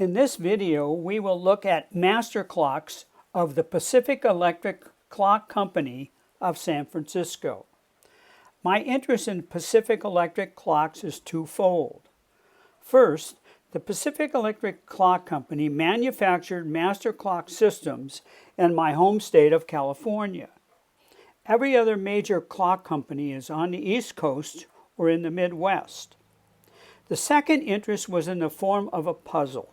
In this video, we will look at master clocks of the Pacific Electric Clock Company of San Francisco. My interest in Pacific Electric clocks is twofold. First, the Pacific Electric Clock Company manufactured master clock systems in my home state of California. Every other major clock company is on the East Coast or in the Midwest. The second interest was in the form of a puzzle.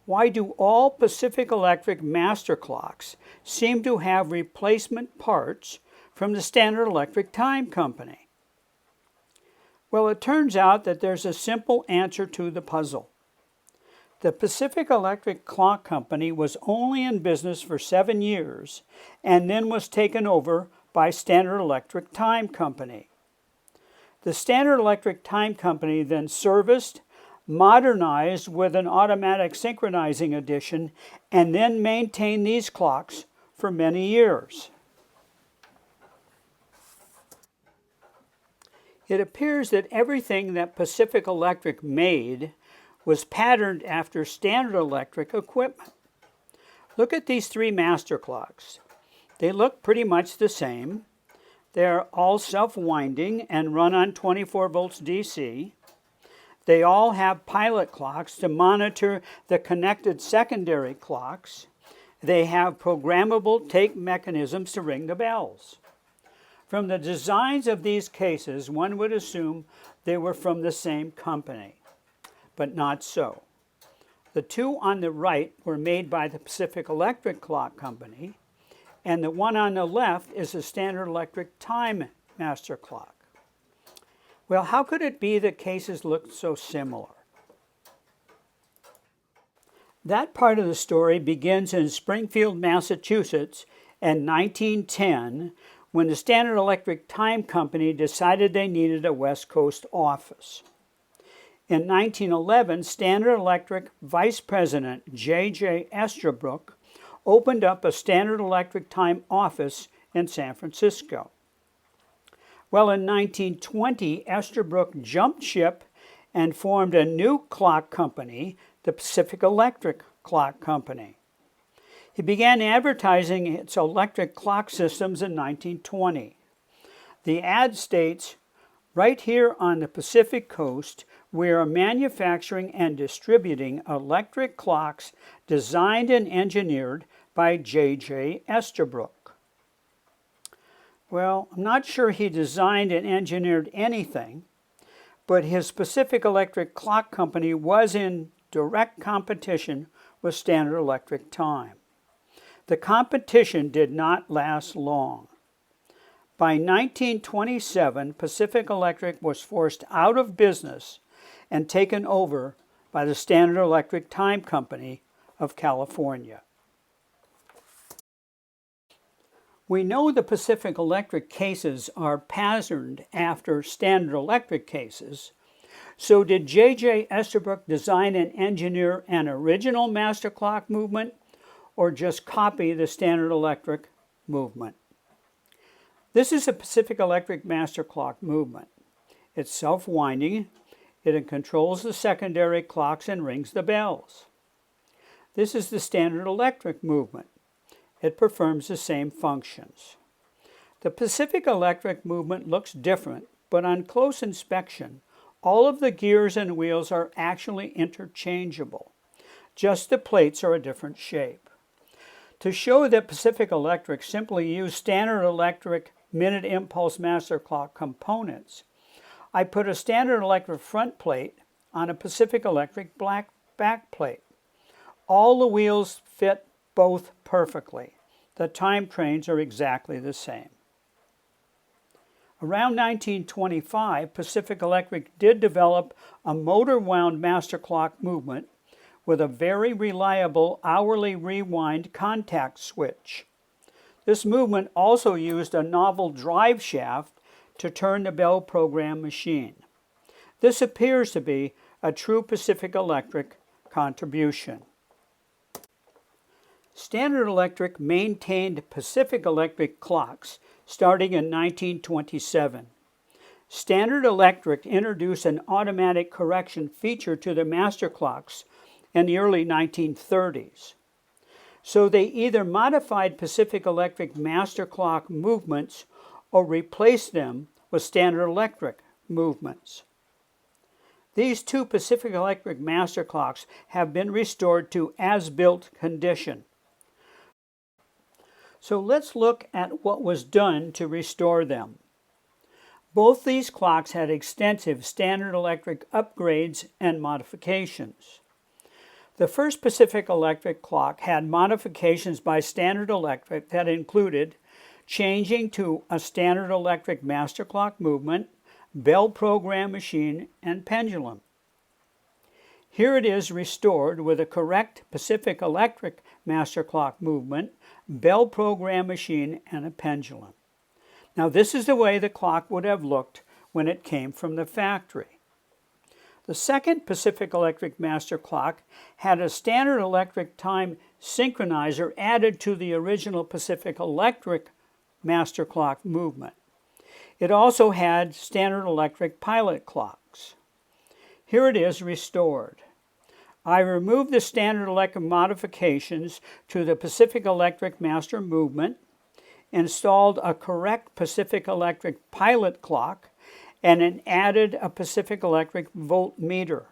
Why do all Pacific Electric master clocks seem to have replacement parts from the Standard Electric Time Company? Well, it turns out that there's a simple answer to the puzzle. The Pacific Electric Clock Company was only in business for 7 years and then was taken over by Standard Electric Time Company. The Standard Electric Time Company then serviced, modernized with an automatic synchronizing addition, and then maintained these clocks for many years. It appears that everything that Pacific Electric made was patterned after Standard Electric equipment. Look at these three master clocks. They look pretty much the same. They're all self-winding and run on 24 volts DC. They all have pilot clocks to monitor the connected secondary clocks. They have programmable tape mechanisms to ring the bells. From the designs of these cases, one would assume they were from the same company, but not so. The two on the right were made by the Pacific Electric Clock Company, and the one on the left is a Standard Electric Time Master Clock. Well, how could it be that cases looked so similar? That part of the story begins in Springfield, Massachusetts in 1910, when the Standard Electric Time Company decided they needed a West Coast office. In 1911, Standard Electric Vice President J.J. Esterbrook opened up a Standard Electric Time office in San Francisco. Well, in 1920, Esterbrook jumped ship and formed a new clock company, the Pacific Electric Clock Company. He began advertising its electric clock systems in 1920. The ad states, "Right here on the Pacific Coast, we are manufacturing and distributing electric clocks designed and engineered by J.J. Esterbrook." Well, I'm not sure he designed and engineered anything, but his Pacific Electric Clock Company was in direct competition with Standard Electric Time. The competition did not last long. By 1927, Pacific Electric was forced out of business and taken over by the Standard Electric Time Company of California. We know the Pacific Electric cases are patterned after Standard Electric cases, so did J.J. Esterbrook design and engineer an original master clock movement or just copy the Standard Electric movement? This is a Pacific Electric master clock movement. It's self-winding. It controls the secondary clocks and rings the bells. This is the Standard Electric movement. It performs the same functions. The Pacific Electric movement looks different, but on close inspection, all of the gears and wheels are actually interchangeable. Just the plates are a different shape. To show that Pacific Electric simply used Standard Electric minute impulse master clock components, I put a Standard Electric front plate on a Pacific Electric black back plate. All the wheels fit both perfectly. The time trains are exactly the same. Around 1925, Pacific Electric did develop a motor-wound master clock movement with a very reliable hourly rewind contact switch. This movement also used a novel drive shaft to turn the bell program machine. This appears to be a true Pacific Electric contribution. Standard Electric maintained Pacific Electric clocks starting in 1927. Standard Electric introduced an automatic correction feature to the master clocks in the early 1930s. So they either modified Pacific Electric master clock movements or replaced them with Standard Electric movements. These two Pacific Electric master clocks have been restored to as-built condition. So let's look at what was done to restore them. Both these clocks had extensive Standard Electric upgrades and modifications. The first Pacific Electric clock had modifications by Standard Electric that included changing to a Standard Electric master clock movement, bell program machine, and pendulum. Here it is restored with a correct Pacific Electric master clock movement, bell program machine, and a pendulum. Now this is the way the clock would have looked when it came from the factory. The second Pacific Electric master clock had a Standard Electric time synchronizer added to the original Pacific Electric master clock movement. It also had Standard Electric pilot clocks. Here it is restored. I removed the Standard Electric modifications to the Pacific Electric master movement, installed a correct Pacific Electric pilot clock, and added a Pacific Electric voltmeter.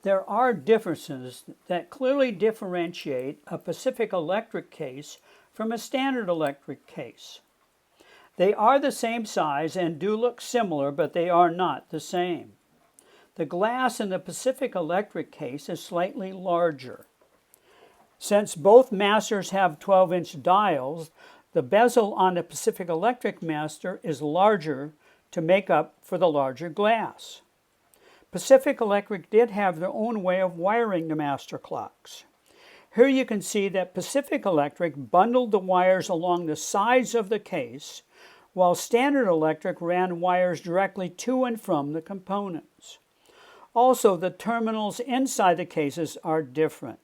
There are differences that clearly differentiate a Pacific Electric case from a Standard Electric case. They are the same size and do look similar, but they are not the same. The glass in the Pacific Electric case is slightly larger. Since both masters have 12-inch dials, the bezel on the Pacific Electric master is larger to make up for the larger glass. Pacific Electric did have their own way of wiring the master clocks. Here you can see that Pacific Electric bundled the wires along the sides of the case, while Standard Electric ran wires directly to and from the components. Also, the terminals inside the cases are different.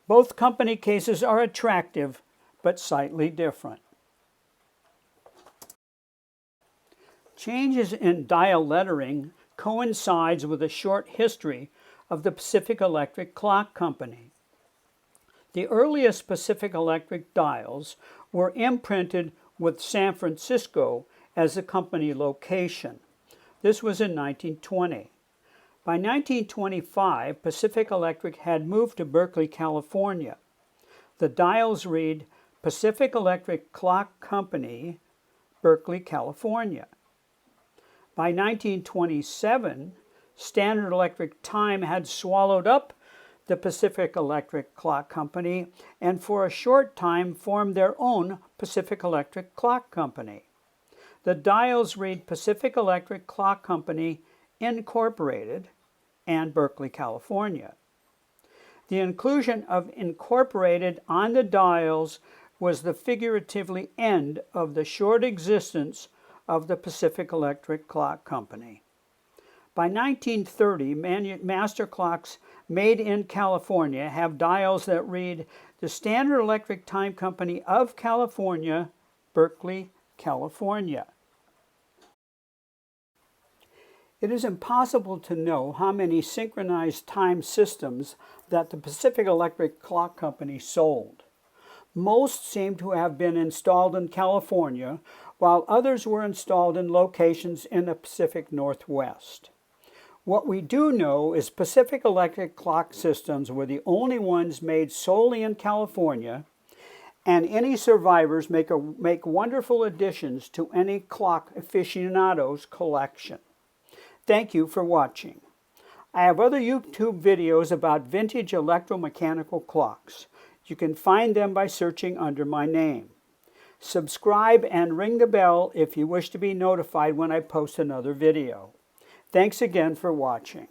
Both company cases are attractive, but slightly different. Changes in dial lettering coincides with a short history of the Pacific Electric Clock Company. The earliest Pacific Electric dials were imprinted with San Francisco as the company location. This was in 1920. By 1925, Pacific Electric had moved to Berkeley, California. The dials read Pacific Electric Clock Company, Berkeley, California. By 1927, Standard Electric Time had swallowed up the Pacific Electric Clock Company and for a short time formed their own Pacific Electric Clock Company. The dials read Pacific Electric Clock Company, Incorporated, and Berkeley, California. The inclusion of Incorporated on the dials was the figuratively end of the short existence of the Pacific Electric Clock Company. By 1930, master clocks made in California have dials that read the Standard Electric Time Company of California, Berkeley, California. It is impossible to know how many synchronized time systems that the Pacific Electric Clock Company sold. Most seem to have been installed in California, while others were installed in locations in the Pacific Northwest. What we do know is Pacific Electric clock systems were the only ones made solely in California, and any survivors make wonderful additions to any clock aficionado's collection. Thank you for watching. I have other YouTube videos about vintage electromechanical clocks. You can find them by searching under my name. Subscribe and ring the bell if you wish to be notified when I post another video. Thanks again for watching.